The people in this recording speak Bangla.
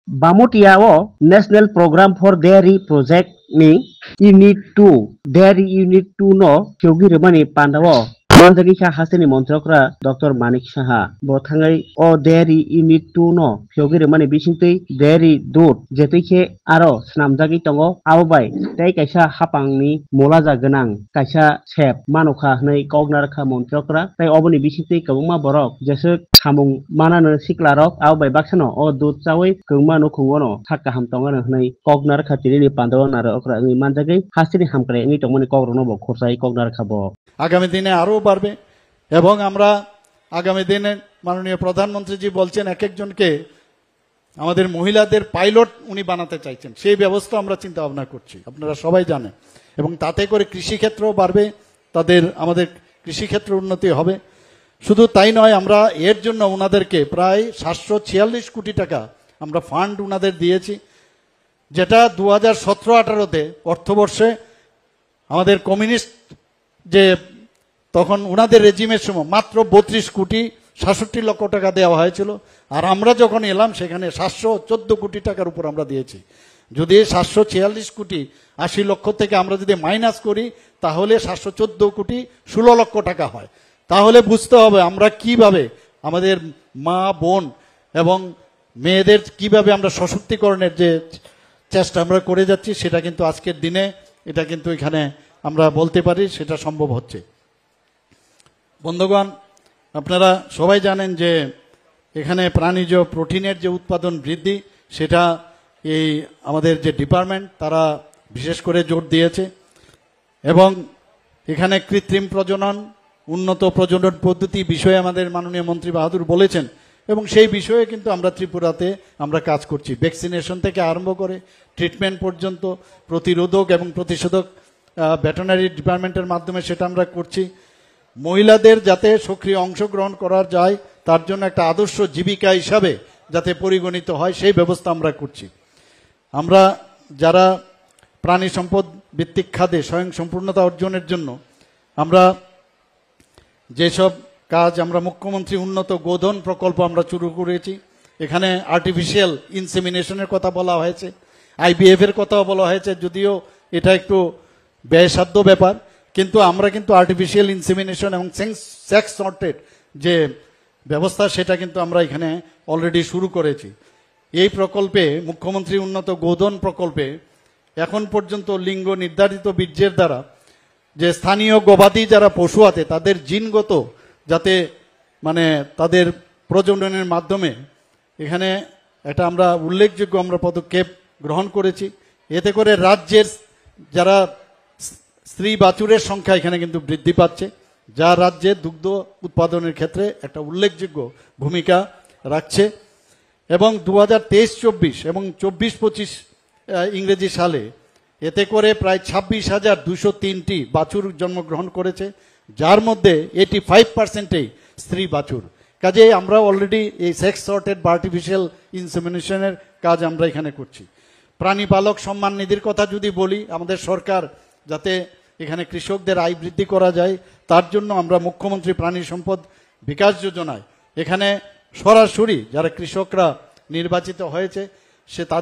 Bamutiao National Program for Dairy Project ni Unit 2 Dairy Unit 2 no Kyogi Remani Pandawo Manjagi Kha Hasini Montrokra Dr. Manik Saha Botangai o Dairy Unit 2 no Kyogi Remani Bisintui Dairy Dut Jetike Aro Snamjagi Tongo Awbai Tei Kaisa Hapangni Molaja Ganang Kaisa Sep Manukha Hnai Kognarkha Montrokra Tei Oboni Bisintui Kabuma Borok Jesuk Samung Manano Siklarok Awbai Baksano o Dut Chawi Kungma no Kungono Thakka Hamtongano Hnai Kognarkha Tiri Pandawo Naro Okra Manjagi Hasini Hamkre Ni Tongoni Kogrono Bo Khorsai Kognarkha Bo আগামী দিনে আরো বাড়বে এবং আমরা আগামী দিনে মাননীয় প্রধানমন্ত্রীজি বলছেন এক একজনকে আমাদের মহিলাদের পাইলট উনি বানাতে চাইছেন সেই ব্যবস্থা আমরা চিন্তা ভাবনা করছি আপনারা সবাই জানেন এবং তাতে করে কৃষি ক্ষেত্রও বাড়বে আমাদের কৃষি ক্ষেত্রে উন্নতি হবে শুধু তাই নয় আমরা এর জন্য ওনাদেরকে প্রায় 746 কোটি টাকা আমরা ফান্ড ওনাদের দিয়েছি যেটা 2017-18 অর্থবর্ষে আমাদের কমিউনিস্ট যে তখন ওনাদের রেজিমের সময় মাত্র 32 কোটি 67 লক্ষ টাকা দেওয়া হয়েছিল আর আমরা যখন এলাম সেখানে 714 কোটি টাকার উপর আমরা দিয়েছি যদি 746 কোটি 80 লক্ষ থেকে আমরা যদি মাইনাস করি তাহলে 714 কোটি 16 লক্ষ টাকা হয় তাহলে বুঝতে হবে আমরা কিভাবে আমাদের মা বোন এবং মেয়েদের কিভাবে আমরা সশক্তিকরণের যে চেষ্টা আমরা করে যাচ্ছি সেটা কিন্তু আজকের দিনে এটা কিন্তু এখানে আমরা বলতে পারি সেটা সম্ভব হচ্ছে বন্ধুগণ আপনারা সবাই জানেন যে এখানে প্রাণীজ প্রোটিনের যে উৎপাদন বৃদ্ধি সেটা এই আমাদের যে ডিপার্টমেন্ট তারা বিশেষ করে জোর দিয়েছে এবং এখানে কৃত্রিম প্রজনন উন্নত প্রজনন পদ্ধতি বিষয়ে আমাদের মাননীয় মন্ত্রী বাহাদুর বলেছেন এবং সেই বিষয়ে কিন্তু আমরা ত্রিপুরাতে আমরা কাজ করছি ভ্যাকসিনেশন থেকে আরম্ভ করে ট্রিটমেন্ট পর্যন্ত প্রতিরোধক এবং প্রতিষেধক ভেটেরিনারি ডিপার্টমেন্টের মাধ্যমে সেটা আমরা করছি মহিলাদের যাতে সক্রিয় অংশগ্রহণ করা যায় তার জন্য একটা আদর্শ জীবিকা হিসাবে যাতে পরিগণিত হয় সেই ব্যবস্থা আমরা করছি আমরা যারা প্রাণী সম্পদ ভিত্তিক খাতে স্বয়ংসম্পূর্ণতা অর্জনের জন্য আমরা যেসব কাজ আমরা মুখ্যমন্ত্রী উন্নত গোধন প্রকল্প আমরা শুরু করেছি এখানে আর্টিফিশিয়াল ইনসেমিনেশনের কথা বলা হয়েছে আইভিএফ এর কথাও বলা হয়েছে যদিও এটা একটু ব্যয়সাধ্য ব্যাপার কিন্তু আমরা কিন্তু আর্টিফিশিয়াল ইনসেমিনেশন এবং সেক্স সর্টেড যে ব্যবস্থা সেটা কিন্তু আমরা এখানে অলরেডি শুরু করেছি এই প্রকল্পে মুখ্যমন্ত্রী উন্নত গোধন প্রকল্পে এখন পর্যন্ত লিঙ্গ নির্ধারিত বীর্যের দ্বারা যে স্থানীয় গবাদি যারা পশু আছে তাদের জিনগত যাতে মানে তাদের প্রজননের মাধ্যমে এখানে এটা আমরা উল্লেখযোগ্য আমরা পদক্ষেপ গ্রহণ করেছি এতে করে রাজ্যের যারা স্ত্রী বাছুরের সংখ্যা এখানে কিন্তু বৃদ্ধি পাচ্ছে যা রাজ্যে দুগ্ধ উৎপাদনের ক্ষেত্রে একটা উল্লেখযোগ্য ভূমিকা রাখছে এবং 2023-24 এবং 24-25 ইংরেজি সালে এতে করে প্রায় 26,203টি বাছুর জন্মগ্রহণ করেছে যার মধ্যে 85%ই স্ত্রী বাছুর কাজে আমরা অলরেডি এই সেক্স সর্টেড বা আর্টিফিশিয়াল ইনসেমিনেশনের কাজ আমরা এখানে করছি প্রাণী পালক সম্মান নিধির কথা যদি বলি আমাদের সরকার যাতে এখানে কৃষকদের আয় বৃদ্ধি করা যায় তার জন্য আমরা মুখ্যমন্ত্রী প্রাণী সম্পদ বিকাশ যোজনায় এখানে সরাসরি যারা কৃষকরা নির্বাচিত হয়েছে সে তাদের